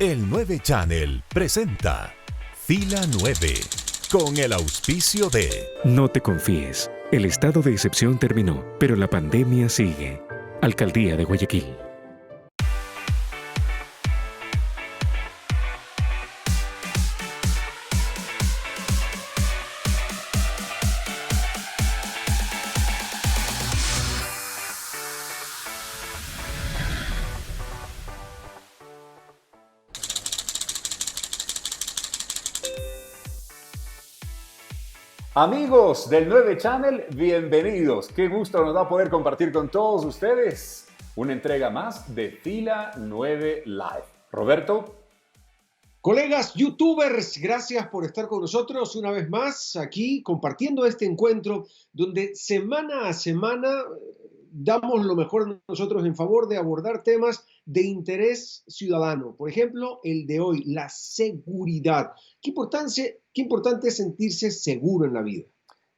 El 9 Channel presenta Fila 9 con el auspicio de... No te confíes, el estado de excepción terminó, pero la pandemia sigue. Alcaldía de Guayaquil. Amigos del 9 Channel, bienvenidos. Qué gusto nos da poder compartir con todos ustedes una entrega más de Fila 9 Live. Roberto. Colegas youtubers, gracias por estar con nosotros una vez más aquí compartiendo este encuentro donde semana a semana damos lo mejor de nosotros en favor de abordar temas de interés ciudadano. Por ejemplo, el de hoy, la seguridad. Qué importante es sentirse seguro en la vida.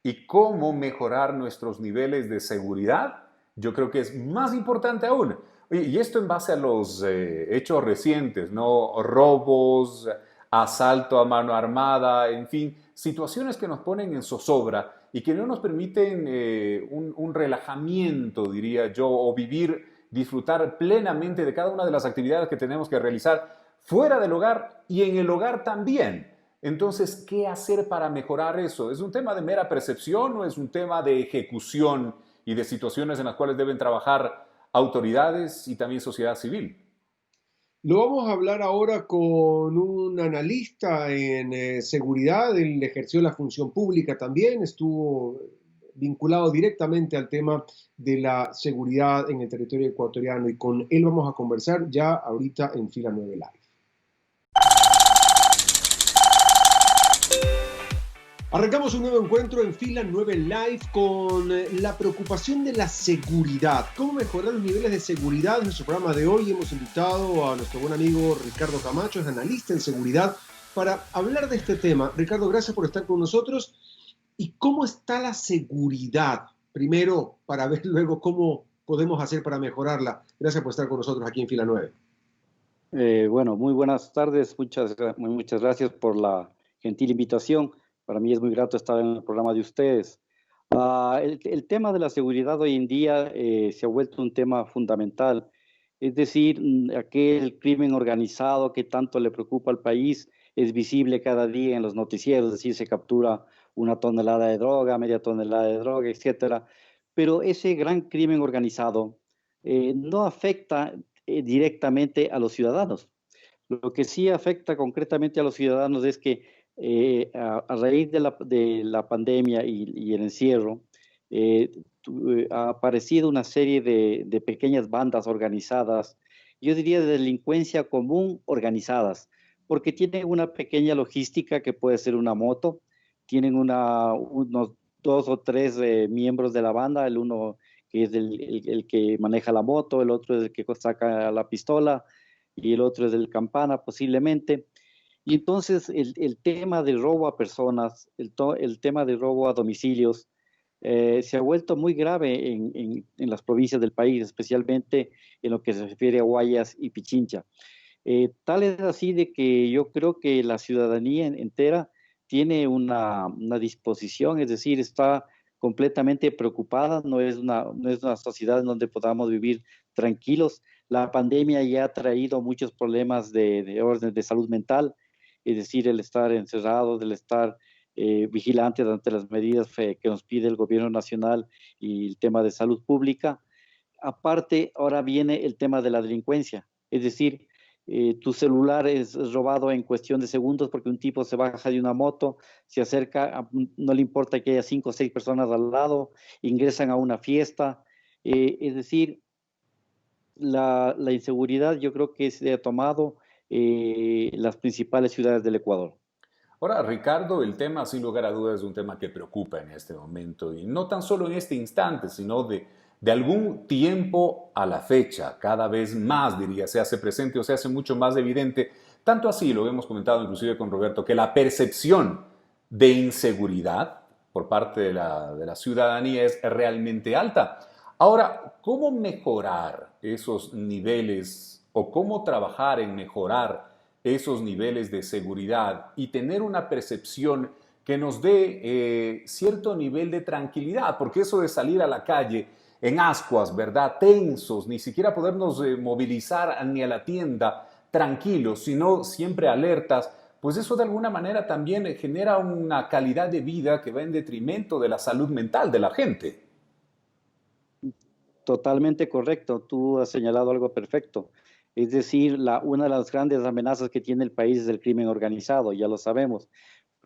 ¿Y cómo mejorar nuestros niveles de seguridad? Yo creo que es más importante aún. Y esto en base a los hechos recientes, ¿no? Robos, asalto a mano armada, en fin, situaciones que nos ponen en zozobra y que no nos permiten un relajamiento, diría yo, o disfrutar plenamente de cada una de las actividades que tenemos que realizar fuera del hogar y en el hogar también. Entonces, ¿qué hacer para mejorar eso? ¿Es un tema de mera percepción o es un tema de ejecución y de situaciones en las cuales deben trabajar autoridades y también sociedad civil? Lo vamos a hablar ahora con un analista en seguridad. Él ejerció la función pública también, estuvo vinculado directamente al tema de la seguridad en el territorio ecuatoriano y con él vamos a conversar ya ahorita en Fila 9 Live. Arrancamos un nuevo encuentro en Fila 9 Live con la preocupación de la seguridad. ¿Cómo mejorar los niveles de seguridad? En nuestro programa de hoy hemos invitado a nuestro buen amigo Ricardo Camacho, es analista en seguridad, para hablar de este tema. Ricardo, gracias por estar con nosotros. ¿Y cómo está la seguridad? Primero, para ver luego cómo podemos hacer para mejorarla. Gracias por estar con nosotros aquí en Fila 9. Bueno, muy buenas tardes. Muchas gracias por la gentil invitación. Para mí es muy grato estar en el programa de ustedes. El tema de la seguridad hoy en día se ha vuelto un tema fundamental. Es decir, aquel crimen organizado que tanto le preocupa al país es visible cada día en los noticieros. Es decir, se captura una tonelada de droga, media tonelada de droga, etcétera. Pero ese gran crimen organizado no afecta directamente a los ciudadanos. Lo que sí afecta concretamente a los ciudadanos es que a raíz de la pandemia y el encierro, ha aparecido una serie de pequeñas bandas organizadas, yo diría de delincuencia común organizadas, porque tienen una pequeña logística que puede ser una moto, tienen unos 2 o 3 miembros de la banda, el uno que es el que maneja la moto, el otro es el que saca la pistola y el otro es el campana posiblemente. Y entonces el tema del robo a personas, el tema del robo a domicilios, se ha vuelto muy grave en las provincias del país, especialmente en lo que se refiere a Guayas y Pichincha. Tal es así de que yo creo que la ciudadanía entera tiene una disposición, es decir, está completamente preocupada, no es una sociedad en donde podamos vivir tranquilos. La pandemia ya ha traído muchos problemas de orden de salud mental, es decir, el estar encerrado, el estar vigilantes ante las medidas que nos pide el gobierno nacional y el tema de salud pública. Aparte, ahora viene el tema de la delincuencia, es decir, tu celular es robado en cuestión de segundos porque un tipo se baja de una moto, se acerca, no le importa que haya 5 o 6 personas al lado, ingresan a una fiesta, es decir, la inseguridad yo creo que se ha tomado las principales ciudades del Ecuador. Ahora, Ricardo, el tema, sin lugar a dudas, es un tema que preocupa en este momento, y no tan solo en este instante, sino de algún tiempo a la fecha, cada vez más, diría, se hace presente o se hace mucho más evidente. Tanto así, lo hemos comentado inclusive con Roberto, que la percepción de inseguridad por parte de la ciudadanía es realmente alta. Ahora, ¿cómo mejorar esos niveles o cómo trabajar en mejorar esos niveles de seguridad y tener una percepción que nos dé cierto nivel de tranquilidad, porque eso de salir a la calle en ascuas, ¿verdad? Tensos, ni siquiera podernos movilizar ni a la tienda tranquilos, sino siempre alertas, pues eso de alguna manera también genera una calidad de vida que va en detrimento de la salud mental de la gente. Totalmente correcto, tú has señalado algo perfecto. Es decir, una de las grandes amenazas que tiene el país es el crimen organizado, ya lo sabemos.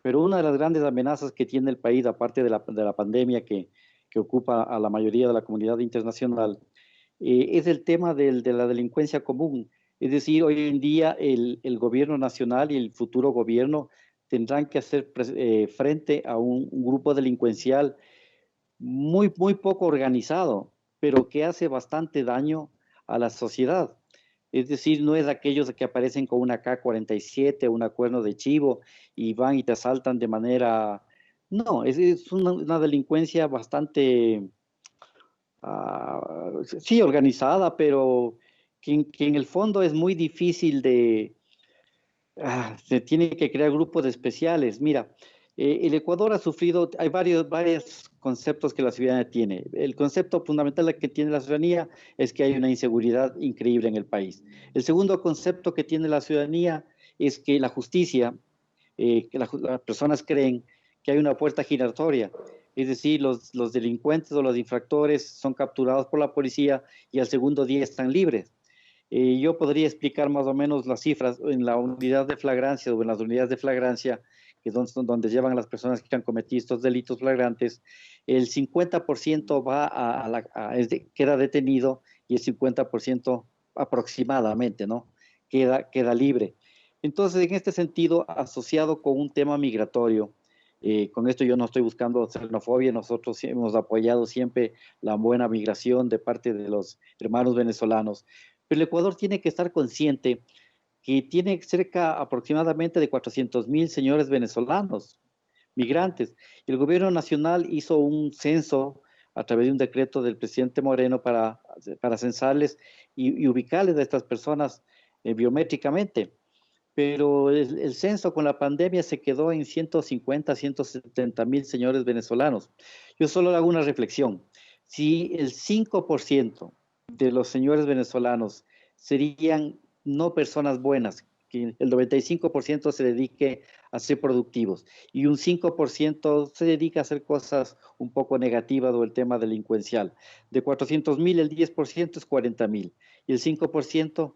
Pero una de las grandes amenazas que tiene el país, aparte de la pandemia que ocupa a la mayoría de la comunidad internacional, es el tema de la delincuencia común. Es decir, hoy en día el gobierno nacional y el futuro gobierno tendrán que hacer frente a un grupo delincuencial muy poco organizado, pero que hace bastante daño a la sociedad. Es decir, no es de aquellos que aparecen con una K-47 o una cuerno de chivo y van y te asaltan de manera... No, es una delincuencia bastante, sí, organizada, pero que en el fondo es muy difícil se tiene que crear grupos especiales. Mira, el Ecuador ha sufrido, hay varios conceptos que la ciudadanía tiene. El concepto fundamental que tiene la ciudadanía es que hay una inseguridad increíble en el país. El segundo concepto que tiene la ciudadanía es que la justicia, que las personas creen que hay una puerta giratoria. Es decir, los delincuentes o los infractores son capturados por la policía y al segundo día están libres. Yo podría explicar más o menos las cifras en la unidad de flagrancia o en las unidades de flagrancia, que es donde llevan a las personas que han cometido estos delitos flagrantes. El 50% queda detenido y el 50% aproximadamente, ¿no? Queda libre. Entonces, en este sentido, asociado con un tema migratorio, con esto yo no estoy buscando xenofobia, nosotros hemos apoyado siempre la buena migración de parte de los hermanos venezolanos, pero el Ecuador tiene que estar consciente que tiene cerca aproximadamente de 400,000 señores venezolanos, migrantes. El gobierno nacional hizo un censo a través de un decreto del presidente Moreno para censarles y ubicarles a estas personas biométricamente. Pero el censo con la pandemia se quedó en 150, 170,000 señores venezolanos. Yo solo hago una reflexión. Si el 5% de los señores venezolanos serían no personas buenas, que el 95% se dedique a ser productivos y un 5% se dedica a hacer cosas un poco negativas o el tema delincuencial. De 400,000, el 10% es 40,000 y el 5%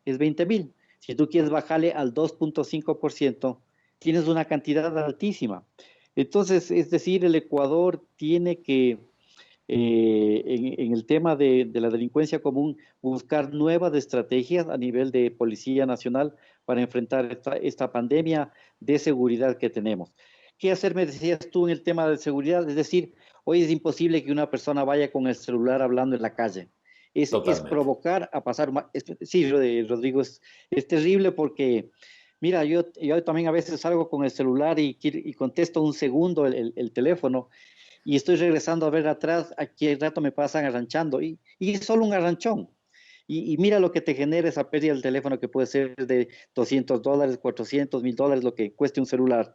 es 20,000. Si tú quieres bajarle al 2.5%, tienes una cantidad altísima. Entonces, es decir, el Ecuador tiene que, en el tema de la delincuencia común, buscar nuevas estrategias a nivel de Policía Nacional para enfrentar esta pandemia de seguridad que tenemos. ¿Qué hacer, me decías tú, en el tema de seguridad? Es decir, hoy es imposible que una persona vaya con el celular hablando en la calle. Es provocar a pasar... Sí, Rodrigo, es terrible porque, mira, yo también a veces salgo con el celular y contesto un segundo el teléfono y estoy regresando a ver atrás, aquí al rato me pasan arranchando y es solo un arranchón. Y mira lo que te genera esa pérdida del teléfono que puede ser de $200, $400, $1,000, lo que cueste un celular.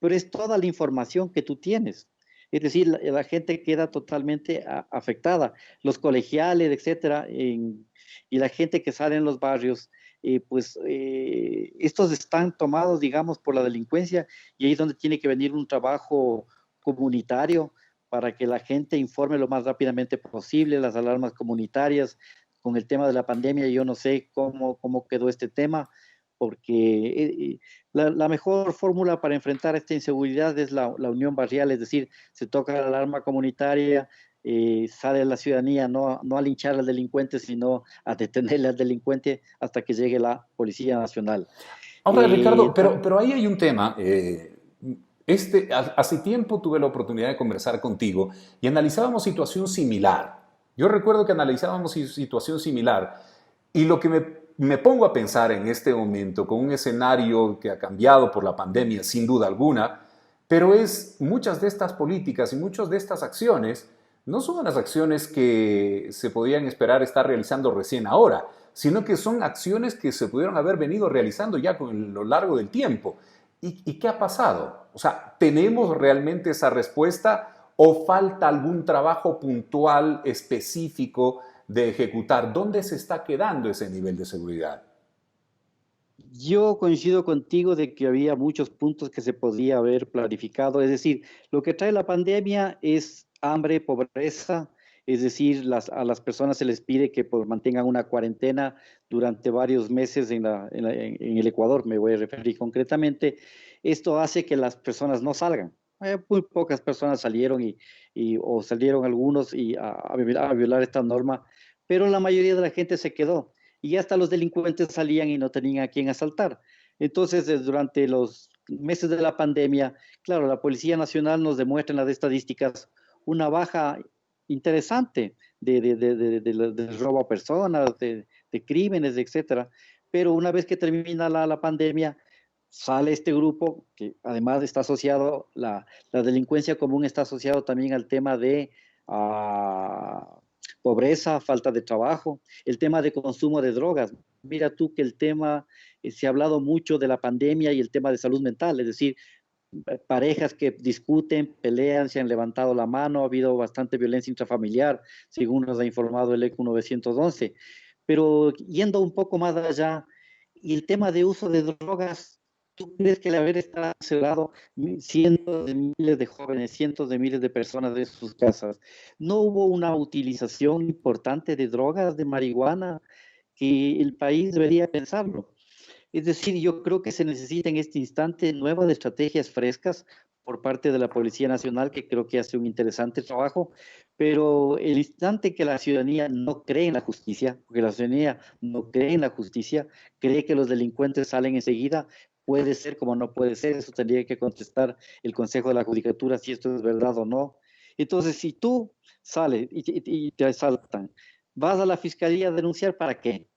Pero es toda la información que tú tienes. Es decir, la gente queda totalmente afectada, los colegiales, etcétera, y la gente que sale en los barrios, estos están tomados, digamos, por la delincuencia y ahí es donde tiene que venir un trabajo comunitario para que la gente informe lo más rápidamente posible, las alarmas comunitarias. Con el tema de la pandemia, yo no sé cómo quedó este tema, porque la mejor fórmula para enfrentar esta inseguridad es la unión barrial, es decir, se toca la alarma comunitaria, sale la ciudadanía no a linchar al delincuente, sino a detenerle al delincuente hasta que llegue la Policía Nacional. Ahora, Ricardo, pero ahí hay un tema. Hace tiempo tuve la oportunidad de conversar contigo y analizábamos situación similar. Yo recuerdo que analizábamos situación similar y lo que me pongo a pensar en este momento con un escenario que ha cambiado por la pandemia, sin duda alguna, pero es muchas de estas políticas y muchas de estas acciones no son unas acciones que se podían esperar estar realizando recién ahora, sino que son acciones que se pudieron haber venido realizando ya con lo largo del tiempo. ¿Y qué ha pasado? O sea, ¿tenemos realmente esa respuesta o falta algún trabajo puntual, específico de ejecutar? ¿Dónde se está quedando ese nivel de seguridad? Yo coincido contigo de que había muchos puntos que se podía haber planificado. Es decir, lo que trae la pandemia es hambre, pobreza. Es decir, a las personas se les pide que pues, mantengan una cuarentena durante varios meses en el Ecuador, me voy a referir concretamente. Esto hace que las personas no salgan. Muy pocas personas salieron o salieron algunos a violar esta norma, pero la mayoría de la gente se quedó y hasta los delincuentes salían y no tenían a quién asaltar. Entonces, durante los meses de la pandemia, claro, la Policía Nacional nos demuestra en las estadísticas una baja interesante de robo a personas, de crímenes, etcétera. Pero una vez que termina la pandemia, sale este grupo que además está asociado, la delincuencia común está asociado también al tema de pobreza, falta de trabajo, el tema de consumo de drogas. Mira tú que el tema, se ha hablado mucho de la pandemia y el tema de salud mental, es decir, parejas que discuten, pelean, se han levantado la mano, ha habido bastante violencia intrafamiliar, según nos ha informado el ECU 911. Pero yendo un poco más allá, y el tema de uso de drogas, ¿tú crees que el haber encerrado cientos de miles de jóvenes, cientos de miles de personas de sus casas, no hubo una utilización importante de drogas, de marihuana, que el país debería pensarlo? Es decir, yo creo que se necesita en este instante nuevas estrategias frescas por parte de la Policía Nacional, que creo que hace un interesante trabajo, pero el instante que la ciudadanía no cree en la justicia, porque la ciudadanía no cree en la justicia, cree que los delincuentes salen enseguida, puede ser como no puede ser, eso tendría que contestar el Consejo de la Judicatura si esto es verdad o no. Entonces, si tú sales y te asaltan, vas a la fiscalía a denunciar, ¿para qué?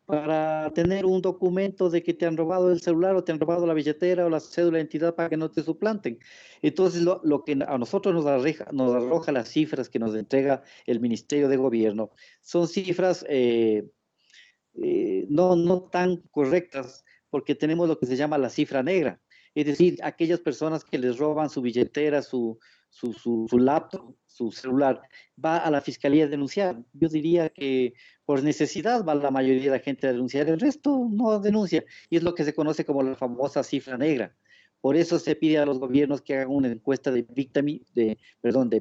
Para tener un documento de que te han robado el celular o te han robado la billetera o la cédula de identidad para que no te suplanten. Entonces, lo que a nosotros nos arroja las cifras que nos entrega el Ministerio de Gobierno son cifras no tan correctas, porque tenemos lo que se llama la cifra negra, es decir, aquellas personas que les roban su billetera, su laptop, su celular, va a la fiscalía a denunciar. Yo diría que por necesidad va la mayoría de la gente a denunciar, el resto no denuncia, y es lo que se conoce como la famosa cifra negra. Por eso se pide a los gobiernos que hagan una encuesta de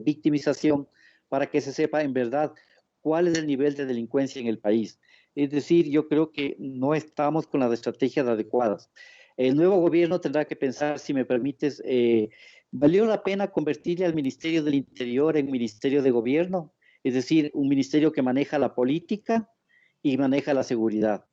victimización para que se sepa en verdad cuál es el nivel de delincuencia en el país. Es decir, yo creo que no estamos con las estrategias adecuadas. El nuevo gobierno tendrá que pensar, si me permites, ¿valió la pena convertirle al Ministerio del Interior en Ministerio de Gobierno? Es decir, un ministerio que maneja la política y maneja la seguridad.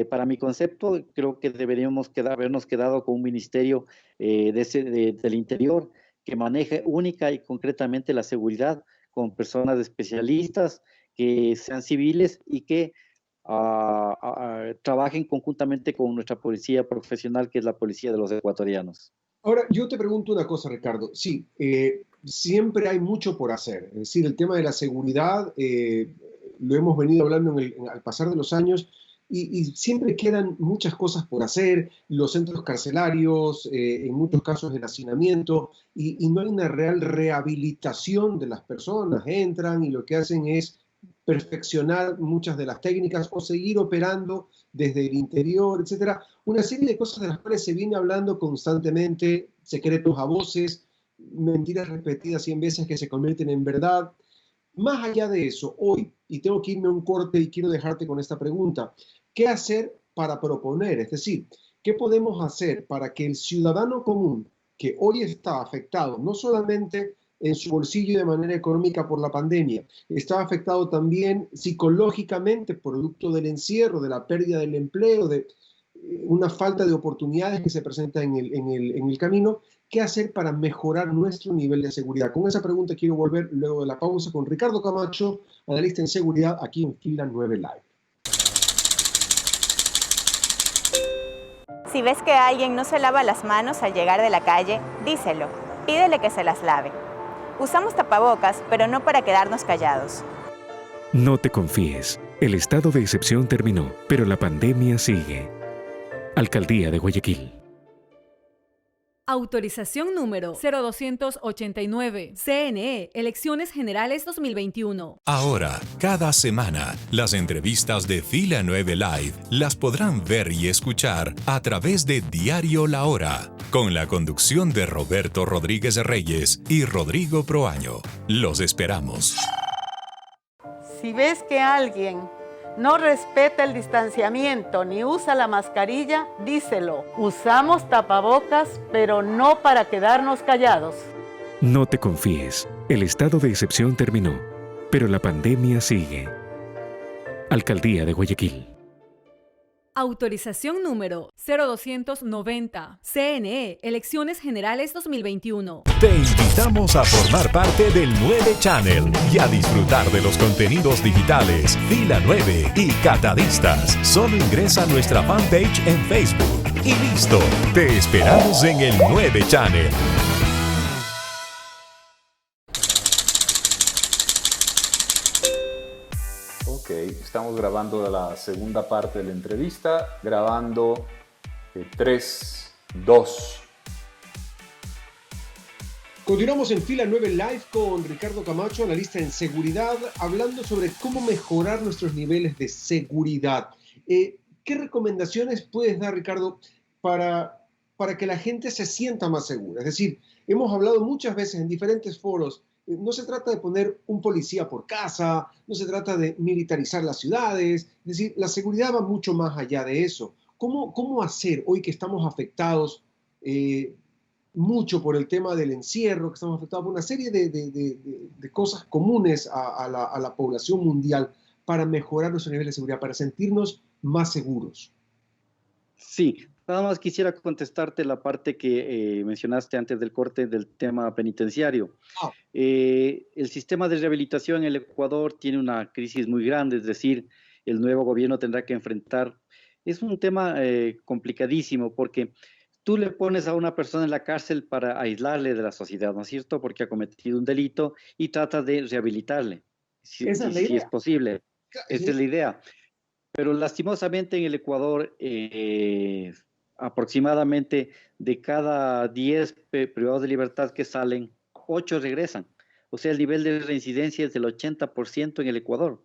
Para mi concepto, creo que deberíamos habernos quedado con un ministerio del Interior que maneje única y concretamente la seguridad, con personas especialistas que sean civiles y que trabajen conjuntamente con nuestra policía profesional, que es la policía de los ecuatorianos. Ahora, yo te pregunto una cosa, Ricardo. Sí, siempre hay mucho por hacer. Es decir, el tema de la seguridad lo hemos venido hablando al pasar de los años y siempre quedan muchas cosas por hacer. Los centros carcelarios, en muchos casos el hacinamiento, y no hay una real rehabilitación de las personas. Entran y lo que hacen es perfeccionar muchas de las técnicas o seguir operando desde el interior, etcétera. Una serie de cosas de las cuales se viene hablando constantemente, secretos a voces, mentiras repetidas 100 veces que se convierten en verdad. Más allá de eso, hoy, y tengo que irme a un corte y quiero dejarte con esta pregunta, ¿qué hacer para proponer? Es decir, ¿qué podemos hacer para que el ciudadano común que hoy está afectado, no solamente en su bolsillo de manera económica por la pandemia, está afectado también psicológicamente producto del encierro, de la pérdida del empleo, de una falta de oportunidades que se presentan en el camino? ¿Qué hacer para mejorar nuestro nivel de seguridad? Con esa pregunta quiero volver luego de la pausa con Ricardo Camacho, analista en seguridad, aquí en Fila 9 Live. Si ves que alguien no se lava las manos al llegar de la calle, díselo, pídele que se las lave. Usamos tapabocas, pero no para quedarnos callados. No te confíes. El estado de excepción terminó, pero la pandemia sigue. Alcaldía de Guayaquil. Autorización número 0289. CNE, Elecciones Generales 2021. Ahora, cada semana, las entrevistas de Fila 9 Live las podrán ver y escuchar a través de Diario La Hora, con la conducción de Roberto Rodríguez Reyes y Rodrigo Proaño. Los esperamos. Si ves que alguien no respeta el distanciamiento ni usa la mascarilla, díselo. Usamos tapabocas, pero no para quedarnos callados. No te confíes. El estado de excepción terminó, pero la pandemia sigue. Alcaldía de Guayaquil. Autorización número 0290. CNE, Elecciones Generales 2021. Te invitamos a formar parte del 9 Channel y a disfrutar de los contenidos digitales Fila 9 y Catadistas. Solo ingresa a nuestra fanpage en Facebook y listo. Te esperamos en el 9 Channel. Ok, estamos grabando la segunda parte de la entrevista, grabando 3, 2. Continuamos en Fila 9 Live con Ricardo Camacho, analista en seguridad, hablando sobre cómo mejorar nuestros niveles de seguridad. ¿Qué recomendaciones puedes dar, Ricardo, para que la gente se sienta más segura? Es decir, hemos hablado muchas veces en diferentes foros. No se trata de poner un policía por casa, no se trata de militarizar las ciudades, es decir, la seguridad va mucho más allá de eso. ¿Cómo hacer hoy que estamos afectados mucho por el tema del encierro, que estamos afectados por una serie de cosas comunes a la población mundial para mejorar nuestro nivel de seguridad, para sentirnos más seguros? Sí, nada más quisiera contestarte la parte que mencionaste antes del corte del tema penitenciario. El sistema de rehabilitación en el Ecuador tiene una crisis muy grande, es decir, el nuevo gobierno tendrá que enfrentar. Es un tema complicadísimo porque tú le pones a una persona en la cárcel para aislarle de la sociedad, ¿no es cierto? Porque ha cometido un delito y tratas de rehabilitarle, si es posible. Esa es la idea. Pero lastimosamente en el Ecuador, aproximadamente de cada 10 privados de libertad que salen, 8 regresan. O sea, el nivel de reincidencia es del 80% en el Ecuador.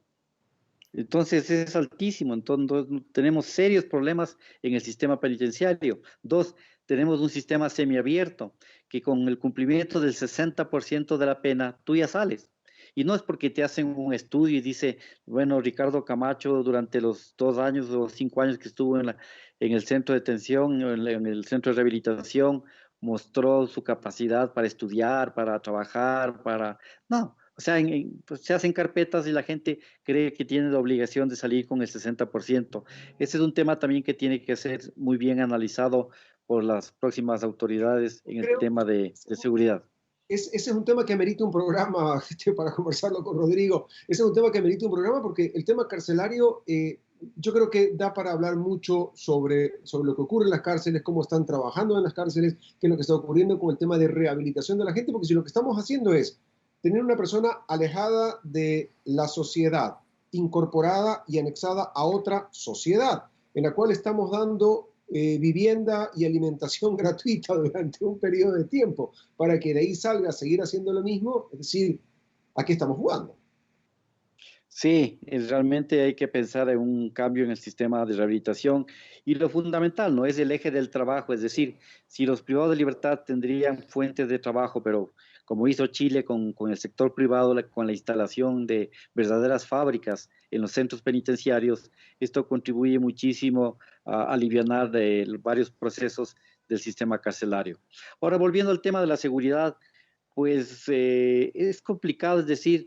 Entonces es altísimo. Entonces tenemos serios problemas en el sistema penitenciario. 2, tenemos un sistema semiabierto que con el cumplimiento del 60% de la pena, tú ya sales. Y no es porque te hacen un estudio y dice, bueno, Ricardo Camacho durante los 2 años o 5 años que estuvo en el centro de detención, en el centro de rehabilitación, mostró su capacidad para estudiar, para trabajar, No, o sea, pues se hacen carpetas y la gente cree que tiene la obligación de salir con el 60%. Ese es un tema también que tiene que ser muy bien analizado por las próximas autoridades en el tema de seguridad. Ese es un tema que amerita un programa para conversarlo con Rodrigo. Ese es un tema que amerita un programa porque el tema carcelario yo creo que da para hablar mucho sobre lo que ocurre en las cárceles, cómo están trabajando en las cárceles, qué es lo que está ocurriendo con el tema de rehabilitación de la gente, porque si lo que estamos haciendo es tener una persona alejada de la sociedad, incorporada y anexada a otra sociedad, en la cual estamos dando vivienda y alimentación gratuita durante un periodo de tiempo, para que de ahí salga a seguir haciendo lo mismo, es decir, ¿a qué estamos jugando? Sí, realmente hay que pensar en un cambio en el sistema de rehabilitación y lo fundamental no es el eje del trabajo, es decir, si los privados de libertad tendrían fuentes de trabajo, pero como hizo Chile con el sector privado, con la instalación de verdaderas fábricas en los centros penitenciarios, esto contribuye muchísimo a alivianar varios procesos del sistema carcelario. Ahora, volviendo al tema de la seguridad, pues es complicado, es decir,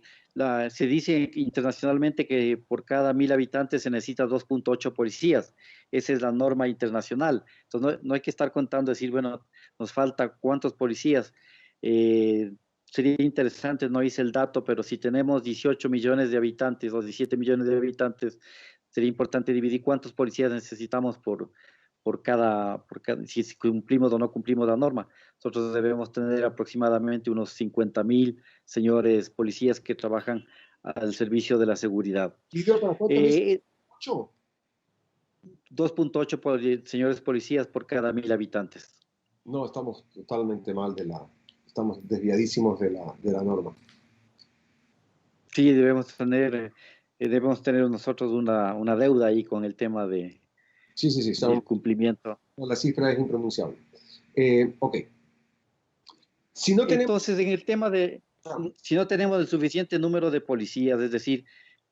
se dice internacionalmente que por cada 1,000 habitantes se necesita 2.8 policías. Esa es la norma internacional. Entonces no hay que estar contando, decir, bueno, nos falta cuántos policías. Sería interesante, no hice el dato, pero si tenemos 18 millones de habitantes o 17 millones de habitantes, sería importante dividir cuántos policías necesitamos si cumplimos o no cumplimos la norma. Nosotros debemos tener aproximadamente unos 50,000 señores policías que trabajan al servicio de la seguridad. ¿Y de otra foto, 8? 2.8 señores policías por cada 1,000 habitantes. No, estamos totalmente mal estamos desviadísimos de la norma. Sí, debemos tener nosotros una deuda ahí con el tema de Sí, del cumplimiento. La cifra es impronunciable. Ok. Si no tenemos... Entonces, en el tema si no tenemos el suficiente número de policías, es decir,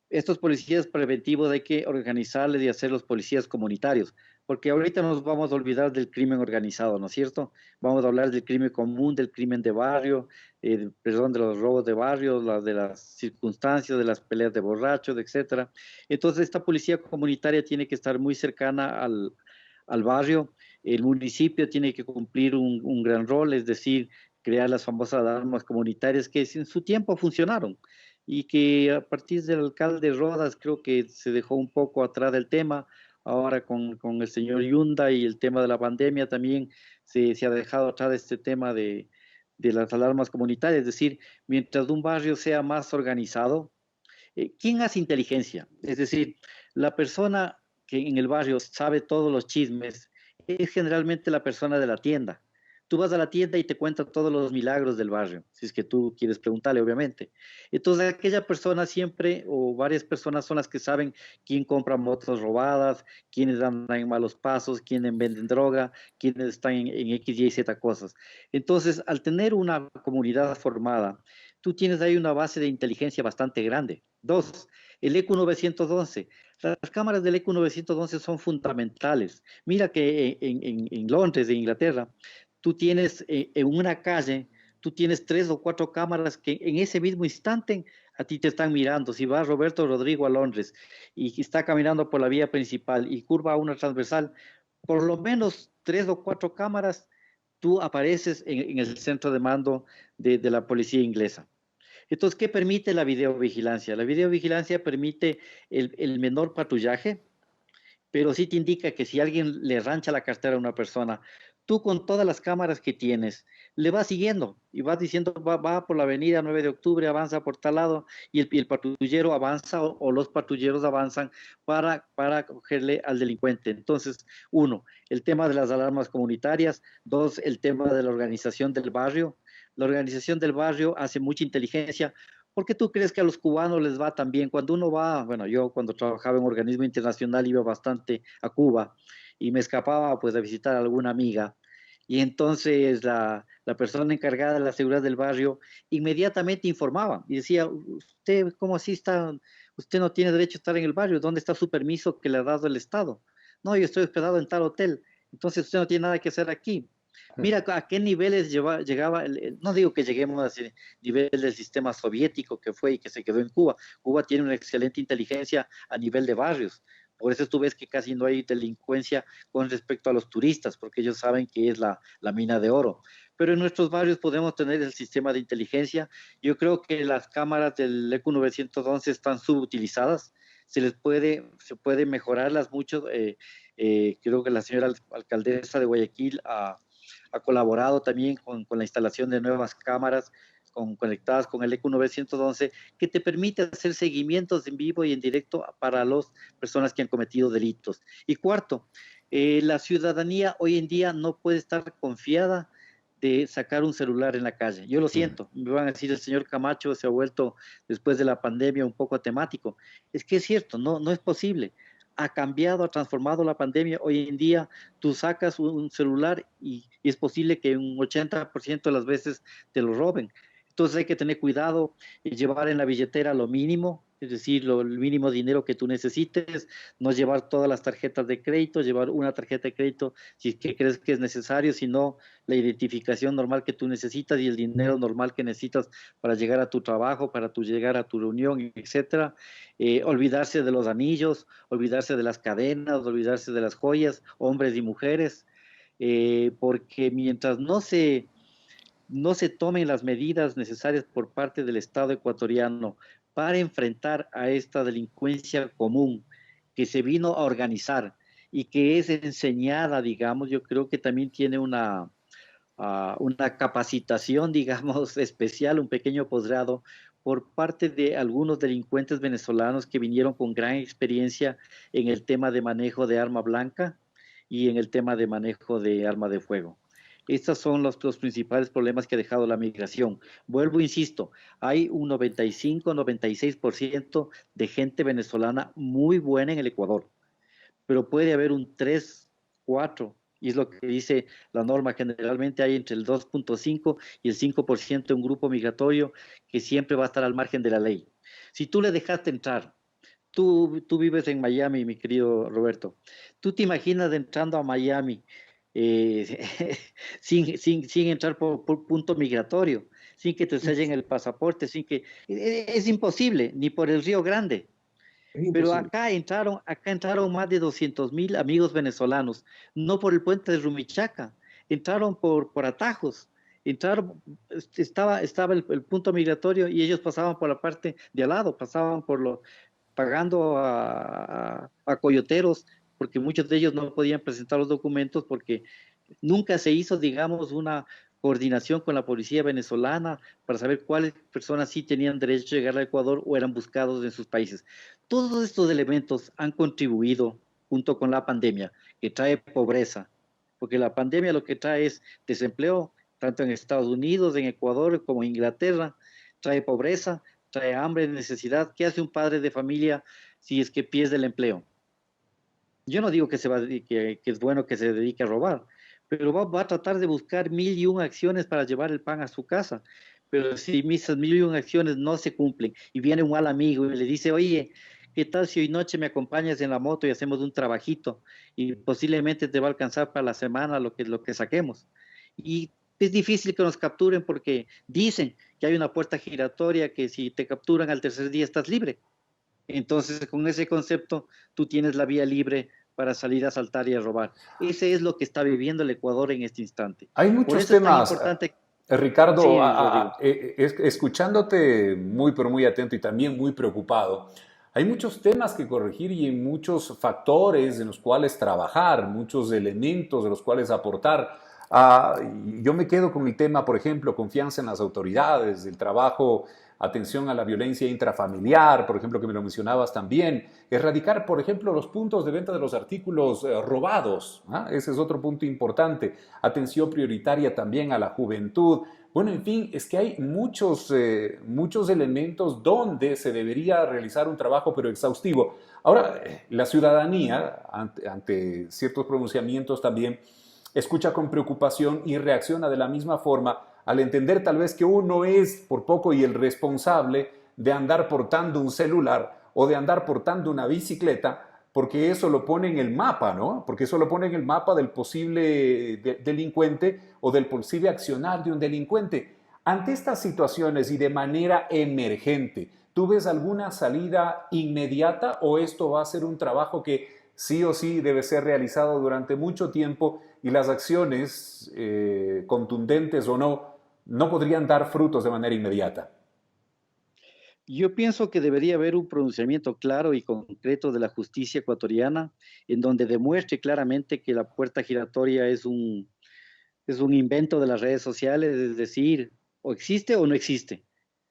estos policías preventivos hay que organizarles y hacerlos policías comunitarios, porque ahorita nos vamos a olvidar del crimen organizado, ¿no es cierto? Vamos a hablar del crimen común, del crimen de barrio, de los robos de barrio, de las circunstancias, de las peleas de borrachos, etcétera. Entonces, esta policía comunitaria tiene que estar muy cercana al barrio. El municipio tiene que cumplir un gran rol, es decir, crear las famosas alarmas comunitarias que en su tiempo funcionaron y que a partir del alcalde Rodas creo que se dejó un poco atrás del tema. Ahora con el señor Yunda y el tema de la pandemia también se ha dejado atrás este tema de las alarmas comunitarias, es decir, mientras un barrio sea más organizado, ¿quién hace inteligencia? Es decir, la persona que en el barrio sabe todos los chismes es generalmente la persona de la tienda. Tú vas a la tienda y te cuentan todos los milagros del barrio, si es que tú quieres preguntarle, obviamente. Entonces, aquella persona siempre, o varias personas son las que saben quién compra motos robadas, quiénes andan en malos pasos, quiénes venden droga, quiénes están en X, Y, Z cosas. Entonces, al tener una comunidad formada, tú tienes ahí una base de inteligencia bastante grande. 2, el ECU 911. Las cámaras del ECU 911 son fundamentales. Mira que en Londres, en Inglaterra, tú tienes en una calle, tú tienes 3 o 4 cámaras que en ese mismo instante a ti te están mirando. Si va Roberto Rodrigo a Londres y está caminando por la vía principal y curva a una transversal, por lo menos 3 o 4 cámaras, tú apareces en el centro de mando de la policía inglesa. Entonces, ¿qué permite la videovigilancia? La videovigilancia permite el menor patrullaje, pero sí te indica que si alguien le rancha la cartera a una persona, tú con todas las cámaras que tienes, le vas siguiendo y vas diciendo, va por la avenida 9 de octubre, avanza por tal lado, y el patrullero avanza o los patrulleros avanzan para cogerle al delincuente. Entonces, 1, el tema de las alarmas comunitarias. 2, el tema de la organización del barrio. La organización del barrio hace mucha inteligencia. ¿Por qué tú crees que a los cubanos les va tan bien? Cuando uno va, bueno, yo cuando trabajaba en organismo internacional iba bastante a Cuba y me escapaba pues a visitar a alguna amiga. Y entonces la persona encargada de la seguridad del barrio inmediatamente informaba y decía, usted, ¿cómo así está? Usted no tiene derecho a estar en el barrio. ¿Dónde está su permiso que le ha dado el Estado? No, yo estoy hospedado en tal hotel. Entonces usted no tiene nada que hacer aquí. Mira a qué niveles llegaba, no digo que lleguemos a ese nivel del sistema soviético que fue y que se quedó en Cuba. Cuba tiene una excelente inteligencia a nivel de barrios. Por eso tú ves que casi no hay delincuencia con respecto a los turistas, porque ellos saben que es la mina de oro. Pero en nuestros barrios podemos tener el sistema de inteligencia. Yo creo que las cámaras del ECU 911 están subutilizadas. Se puede mejorarlas mucho. Creo que la señora alcaldesa de Guayaquil ha colaborado también con la instalación de nuevas cámaras conectadas con el ECU 911 que te permite hacer seguimientos en vivo y en directo para las personas que han cometido delitos. Y 4, la ciudadanía hoy en día no puede estar confiada de sacar un celular en la calle. Yo lo siento, me van a decir el señor Camacho se ha vuelto después de la pandemia un poco temático. Es que es cierto, no es posible. Ha cambiado, ha transformado la pandemia. Hoy en día tú sacas un celular y es posible que un 80% de las veces te lo roben. Entonces hay que tener cuidado y llevar en la billetera lo mínimo, es decir, el mínimo dinero que tú necesites, no llevar todas las tarjetas de crédito, llevar una tarjeta de crédito si es que crees que es necesario, sino la identificación normal que tú necesitas y el dinero normal que necesitas para llegar a tu trabajo, para llegar a tu reunión, etcétera. Olvidarse de los anillos, olvidarse de las cadenas, olvidarse de las joyas, hombres y mujeres, porque mientras no se tomen las medidas necesarias por parte del Estado ecuatoriano para enfrentar a esta delincuencia común que se vino a organizar y que es enseñada, digamos, yo creo que también tiene una capacitación, digamos, especial, un pequeño posgrado por parte de algunos delincuentes venezolanos que vinieron con gran experiencia en el tema de manejo de arma blanca y en el tema de manejo de arma de fuego. Estos son los principales problemas que ha dejado la migración. Vuelvo, insisto, hay un 95-96% de gente venezolana muy buena en el Ecuador, pero puede haber un 3, 4, y es lo que dice la norma. Generalmente hay entre el 2.5 y el 5% de un grupo migratorio que siempre va a estar al margen de la ley. Si tú le dejaste entrar, tú vives en Miami, mi querido Roberto, ¿tú te imaginas entrando a Miami sin entrar por punto migratorio, sin que te sellen el pasaporte, es imposible, ni por el Río Grande? Pero acá entraron más de 200,000 amigos venezolanos, no por el puente de Rumichaca, entraron por atajos, estaba el punto migratorio y ellos pasaban por la parte de al lado, pagando a coyoteros, porque muchos de ellos no podían presentar los documentos porque nunca se hizo, digamos, una coordinación con la policía venezolana para saber cuáles personas sí tenían derecho a llegar al Ecuador o eran buscados en sus países. Todos estos elementos han contribuido, junto con la pandemia, que trae pobreza, porque la pandemia lo que trae es desempleo, tanto en Estados Unidos, en Ecuador, como en Inglaterra, trae pobreza, trae hambre, necesidad. ¿Qué hace un padre de familia si es que pierde el empleo? Yo no digo que es bueno que se dedique a robar, pero va a tratar de buscar 1.001 acciones para llevar el pan a su casa. Pero si esas 1.001 acciones no se cumplen y viene un mal amigo y le dice, oye, ¿qué tal si hoy noche me acompañas en la moto y hacemos un trabajito? Y posiblemente te va a alcanzar para la semana lo que saquemos. Y es difícil que nos capturen porque dicen que hay una puerta giratoria que si te capturan al tercer día estás libre. Entonces, con ese concepto, tú tienes la vía libre para salir a asaltar y a robar. Ese es lo que está viviendo el Ecuador en este instante. Hay muchos temas, Ricardo, sí, escuchándote muy, pero muy atento y también muy preocupado. Hay muchos temas que corregir y muchos factores en los cuales trabajar, muchos elementos de los cuales aportar. Yo me quedo con el tema, por ejemplo, confianza en las autoridades, el trabajo, atención a la violencia intrafamiliar, por ejemplo, que me lo mencionabas también, erradicar, por ejemplo, los puntos de venta de los artículos robados, ¿ah? Ese es otro punto importante, atención prioritaria también a la juventud. Bueno, en fin, es que hay muchos elementos donde se debería realizar un trabajo, pero exhaustivo. Ahora, la ciudadanía, ante ciertos pronunciamientos también, escucha con preocupación y reacciona de la misma forma al entender tal vez que uno es por poco y el responsable de andar portando un celular o de andar portando una bicicleta, porque eso lo pone en el mapa, ¿no? Porque eso lo pone en el mapa del posible delincuente o del posible accionar de un delincuente. Ante estas situaciones y de manera emergente, ¿tú ves alguna salida inmediata o esto va a ser un trabajo que sí o sí debe ser realizado durante mucho tiempo y las acciones, contundentes o no podrían dar frutos de manera inmediata? Yo pienso que debería haber un pronunciamiento claro y concreto de la justicia ecuatoriana en donde demuestre claramente que la puerta giratoria es un invento de las redes sociales, es decir, o existe o no existe.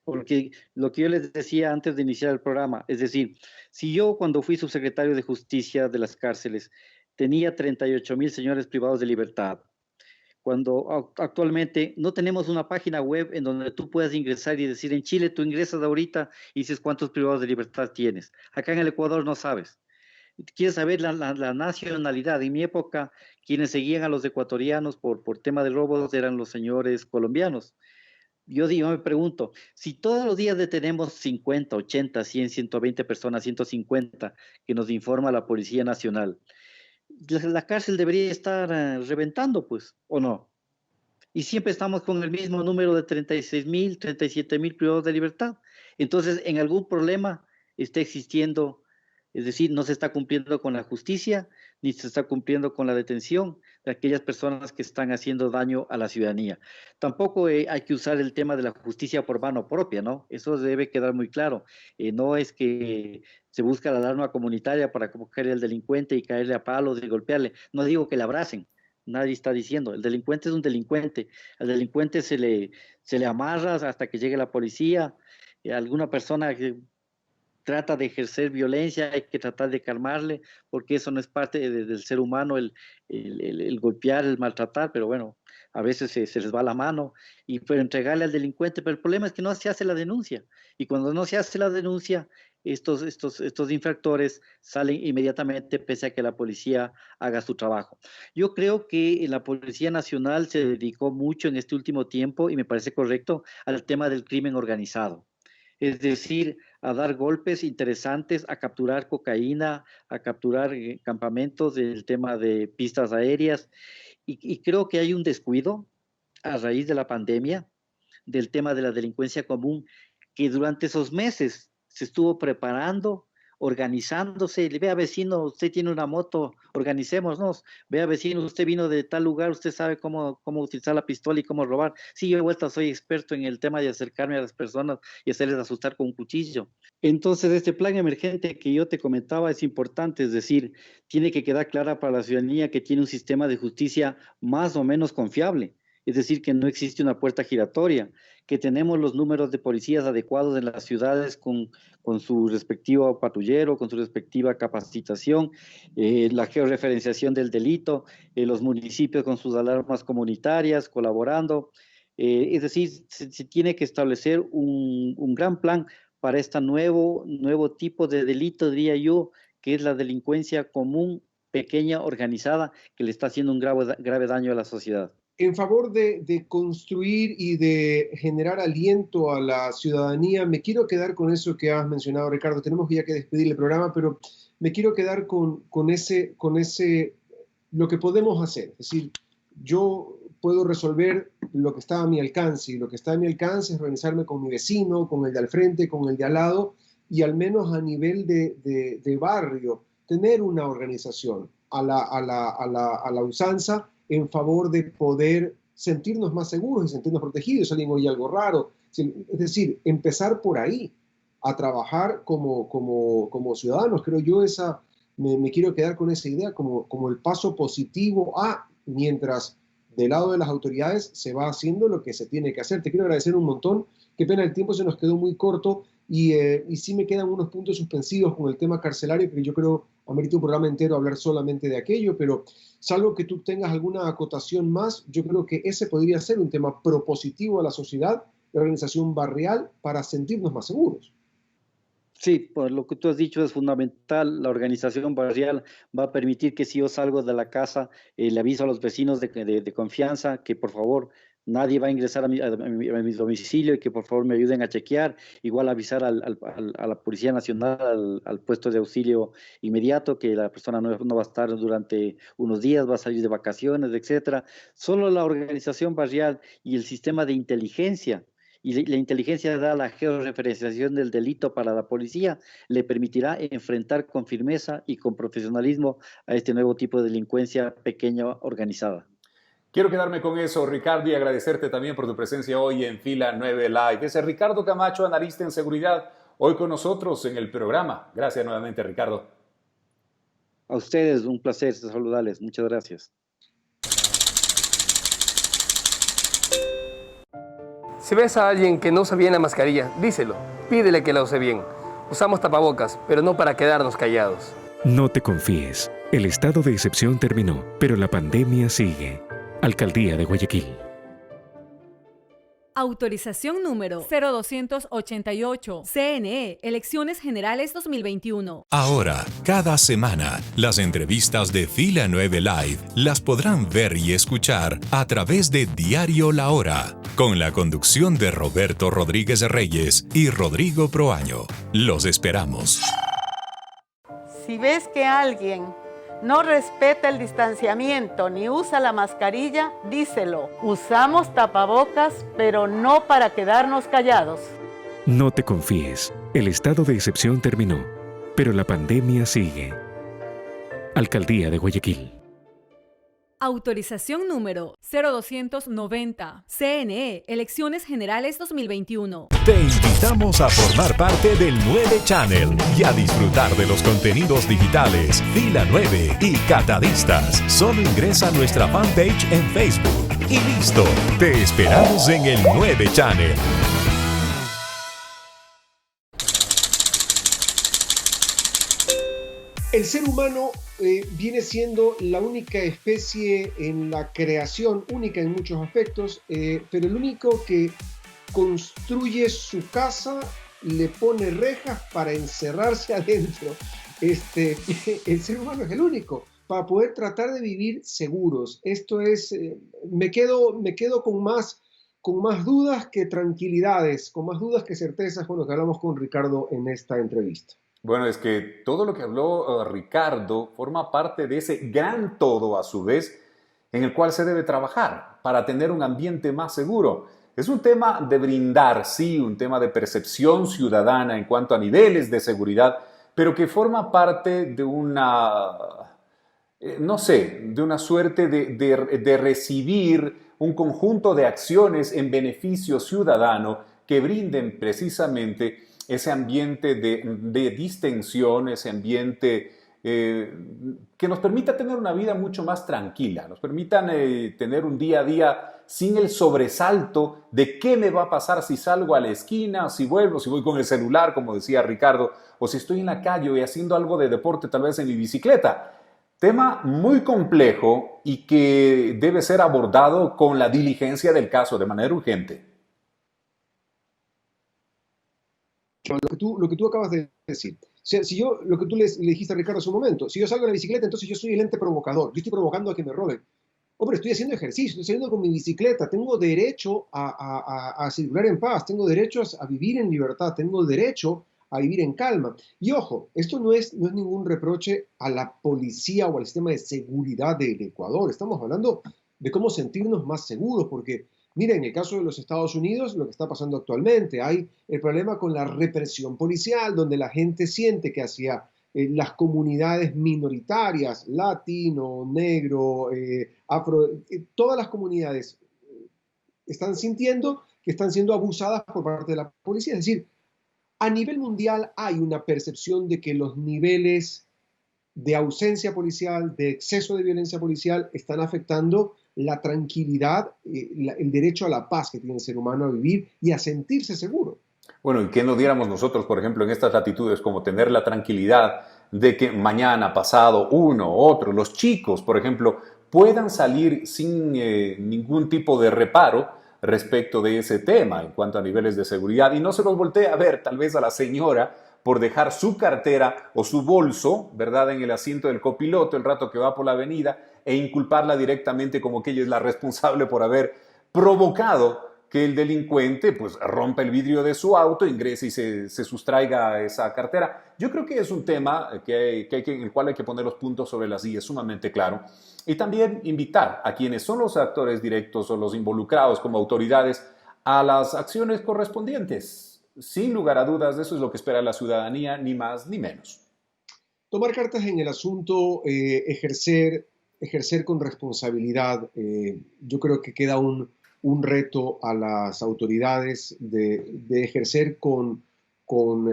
Porque lo que yo les decía antes de iniciar el programa, es decir, si yo cuando fui subsecretario de Justicia de las cárceles tenía 38,000 señores privados de libertad, cuando actualmente no tenemos una página web en donde tú puedas ingresar y decir, en Chile tú ingresas ahorita y dices cuántos privados de libertad tienes. Acá en el Ecuador no sabes. Quieres saber la nacionalidad. En mi época, quienes seguían a los ecuatorianos por tema de robos eran los señores colombianos. Yo me pregunto, si todos los días detenemos 50, 80, 100, 120 personas, 150, que nos informa la Policía Nacional, la cárcel debería estar reventando, pues, ¿o no? Y siempre estamos con el mismo número de 36,000, 37,000 privados de libertad. Entonces, en algún problema está existiendo, es decir, no se está cumpliendo con la justicia, ni se está cumpliendo con la detención. de aquellas personas que están haciendo daño a la ciudadanía. Tampoco hay que usar el tema de la justicia por mano propia, ¿no? Eso debe quedar muy claro. No es que se busca la alarma comunitaria para coger al delincuente y caerle a palos y golpearle. No digo que le abracen. Nadie está diciendo, el delincuente es un delincuente, al delincuente se le amarra hasta que llegue la policía, alguna persona que trata de ejercer violencia, hay que tratar de calmarle, porque eso no es parte del ser humano, el golpear, el maltratar, pero bueno, a veces se les va la mano, pero entregarle al delincuente, pero el problema es que no se hace la denuncia, y cuando no se hace la denuncia, estos infractores salen inmediatamente pese a que la policía haga su trabajo. Yo creo que la Policía Nacional se dedicó mucho en este último tiempo, y me parece correcto, al tema del crimen organizado. Es decir, a dar golpes interesantes, a capturar cocaína, a capturar campamentos, del tema de pistas aéreas. Y creo que hay un descuido a raíz de la pandemia del tema de la delincuencia común, que durante esos meses se estuvo preparando, organizándose. Vea, vecino, usted tiene una moto, organicémonos. Vea, vecino, usted vino de tal lugar, usted sabe cómo utilizar la pistola y cómo robar. Sí, yo de vuelta soy experto en el tema de acercarme a las personas y hacerles asustar con un cuchillo. Entonces, este plan emergente que yo te comentaba es importante, es decir, tiene que quedar clara para la ciudadanía que tiene un sistema de justicia más o menos confiable. Es decir, que no existe una puerta giratoria, que tenemos los números de policías adecuados en las ciudades con su respectivo patrullero, con su respectiva capacitación, la georreferenciación del delito, los municipios con sus alarmas comunitarias colaborando. Es decir, se tiene que establecer un gran plan para este nuevo tipo de delito, diría yo, que es la delincuencia común, pequeña, organizada, que le está haciendo un grave daño a la sociedad. En favor de construir y de generar aliento a la ciudadanía, me quiero quedar con eso que has mencionado, Ricardo. Tenemos ya que despedir el programa, pero me quiero quedar con lo que podemos hacer. Es decir, yo puedo resolver lo que está a mi alcance, y lo que está a mi alcance es organizarme con mi vecino, con el de al frente, con el de al lado, y al menos a nivel de barrio, tener una organización a la usanza, en favor de poder sentirnos más seguros y sentirnos protegidos. Si alguien oye algo raro, es decir, empezar por ahí, a trabajar como ciudadanos. Creo yo, me quiero quedar con esa idea como el paso positivo mientras del lado de las autoridades se va haciendo lo que se tiene que hacer. Te quiero agradecer un montón. Qué pena, el tiempo se nos quedó muy corto, y sí me quedan unos puntos suspensivos con el tema carcelario, que yo creo amerita un programa entero hablar solamente de aquello, pero salvo que tú tengas alguna acotación más, yo creo que ese podría ser un tema propositivo a la sociedad, de organización barrial, para sentirnos más seguros. Sí, por lo que tú has dicho es fundamental. La organización barrial va a permitir que si yo salgo de la casa, le aviso a los vecinos de confianza que por favor nadie va a ingresar a mi domicilio, y que por favor me ayuden a chequear. Igual avisar a la Policía Nacional, al puesto de auxilio inmediato, que la persona no va a estar durante unos días, va a salir de vacaciones, etcétera. Solo la organización barrial y el sistema de inteligencia, y la inteligencia da la georreferenciación del delito para la policía, le permitirá enfrentar con firmeza y con profesionalismo a este nuevo tipo de delincuencia pequeña organizada. Quiero quedarme con eso, Ricardo, y agradecerte también por tu presencia hoy en Fila 9 Live. Ese es Ricardo Camacho, analista en seguridad, hoy con nosotros en el programa. Gracias nuevamente, Ricardo. A ustedes, un placer saludarles. Muchas gracias. Si ves a alguien que no usa bien la mascarilla, díselo. Pídele que la use bien. Usamos tapabocas, pero no para quedarnos callados. No te confíes. El estado de excepción terminó, pero la pandemia sigue. Alcaldía de Guayaquil. Autorización número 0288. CNE, Elecciones Generales 2021. Ahora, cada semana, las entrevistas de Fila 9 Live las podrán ver y escuchar a través de Diario La Hora, con la conducción de Roberto Rodríguez Reyes y Rodrigo Proaño. Los esperamos. Si ves que alguien no respeta el distanciamiento ni usa la mascarilla, díselo. Usamos tapabocas, pero no para quedarnos callados. No te confíes. El estado de excepción terminó, pero la pandemia sigue. Alcaldía de Guayaquil. Autorización número 0290. CNE, Elecciones Generales 2021. Te invitamos a formar parte del 9 Channel y a disfrutar de los contenidos digitales Fila 9 y Catadistas. Solo ingresa a nuestra fanpage en Facebook y listo. Te esperamos en el 9 Channel. El ser humano viene siendo la única especie en la creación, única en muchos aspectos, pero el único que construye su casa, le pone rejas para encerrarse adentro. El ser humano es el único para poder tratar de vivir seguros. Esto es, me quedo con más dudas que tranquilidades, con más dudas que certezas con lo que hablamos con Ricardo en esta entrevista. Bueno, es que todo lo que habló Ricardo forma parte de ese gran todo, a su vez, en el cual se debe trabajar para tener un ambiente más seguro. Es un tema de brindar, sí, un tema de percepción ciudadana en cuanto a niveles de seguridad, pero que forma parte de una, no sé, de una suerte de recibir un conjunto de acciones en beneficio ciudadano que brinden precisamente ese ambiente de distensión, ese ambiente que nos permita tener una vida mucho más tranquila, nos permitan tener un día a día sin el sobresalto de qué me va a pasar si salgo a la esquina, si vuelvo, si voy con el celular, como decía Ricardo, o si estoy en la calle y haciendo algo de deporte, tal vez en mi bicicleta. Tema muy complejo y que debe ser abordado con la diligencia del caso, de manera urgente. Lo que tú acabas de decir. O sea, si yo, lo que tú le dijiste a Ricardo hace un momento, si yo salgo en la bicicleta, entonces yo soy el ente provocador, yo estoy provocando a que me roben. Hombre, estoy haciendo ejercicio, estoy saliendo con mi bicicleta, tengo derecho a circular en paz, tengo derecho a vivir en libertad, tengo derecho a vivir en calma. Y ojo, esto no es ningún reproche a la policía o al sistema de seguridad del Ecuador, estamos hablando de cómo sentirnos más seguros, porque mira, en el caso de los Estados Unidos, lo que está pasando actualmente, hay el problema con la represión policial, donde la gente siente que hacia las comunidades minoritarias, latino, negro, afro, todas las comunidades están sintiendo que están siendo abusadas por parte de la policía. Es decir, a nivel mundial hay una percepción de que los niveles de ausencia policial, de exceso de violencia policial, están afectando la tranquilidad, el derecho a la paz que tiene el ser humano a vivir y a sentirse seguro. Bueno, ¿y qué nos diéramos nosotros, por ejemplo, en estas latitudes, como tener la tranquilidad de que mañana, pasado, uno, otro, los chicos, por ejemplo, puedan salir sin ningún tipo de reparo respecto de ese tema en cuanto a niveles de seguridad y no se los voltee a ver tal vez a la señora por dejar su cartera o su bolso, ¿verdad?, en el asiento del copiloto el rato que va por la avenida e inculparla directamente como que ella es la responsable por haber provocado que el delincuente pues rompa el vidrio de su auto, ingrese y se sustraiga esa cartera. Yo creo que es un tema en el cual hay que poner los puntos sobre las i, es sumamente claro. Y también invitar a quienes son los actores directos o los involucrados como autoridades a las acciones correspondientes. Sin lugar a dudas, eso es lo que espera la ciudadanía, ni más ni menos. Tomar cartas en el asunto, ejercer con responsabilidad. Yo creo que queda un reto a las autoridades de ejercer con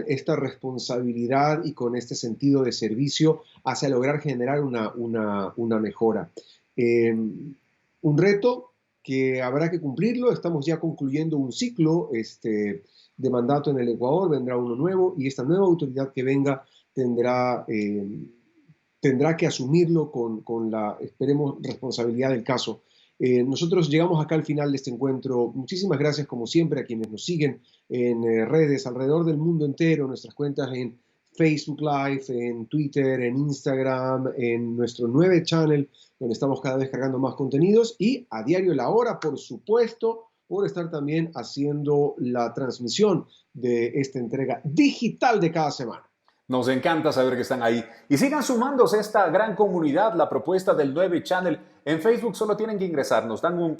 esta responsabilidad y con este sentido de servicio hacia lograr generar una mejora. Un reto que habrá que cumplirlo. Estamos ya concluyendo un ciclo de mandato en el Ecuador, vendrá uno nuevo y esta nueva autoridad que venga tendrá que asumirlo con la, esperemos, responsabilidad del caso. Nosotros llegamos acá al final de este encuentro. Muchísimas gracias, como siempre, a quienes nos siguen en redes alrededor del mundo entero, nuestras cuentas en Facebook Live, en Twitter, en Instagram, en nuestro 9 Channel, donde estamos cada vez cargando más contenidos, y a Diario La Hora, por supuesto, por estar también haciendo la transmisión de esta entrega digital de cada semana. Nos encanta saber que están ahí. Y sigan sumándose a esta gran comunidad, la propuesta del 9 Channel. En Facebook solo tienen que ingresar, nos dan un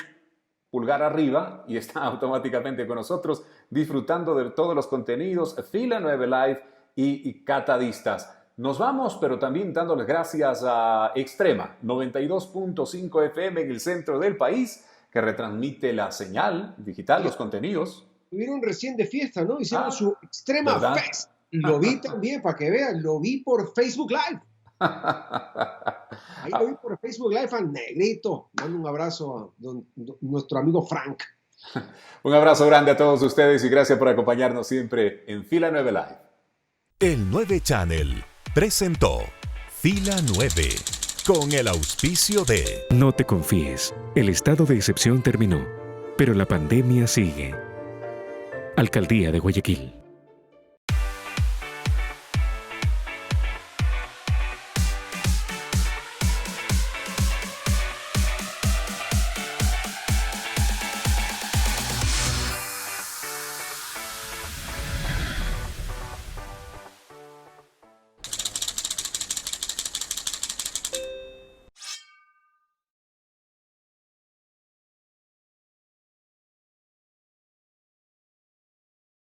pulgar arriba y están automáticamente con nosotros disfrutando de todos los contenidos, Fila 9 Live y Catadistas. Nos vamos, pero también dándoles gracias a Extrema 92.5 FM en el centro del país, que retransmite la señal digital, los contenidos. Estuvieron recién de fiesta, ¿no? Hicieron su Extrema ¿verdad? Fest. Lo vi también, para que vean, lo vi por Facebook Live. Ahí lo vi por Facebook Live al Negrito. Mando un abrazo a nuestro amigo Frank. Un abrazo grande a todos ustedes y gracias por acompañarnos siempre en Fila 9 Live. El 9 Channel presentó Fila 9 con el auspicio de... No te confíes, el estado de excepción terminó, pero la pandemia sigue. Alcaldía de Guayaquil.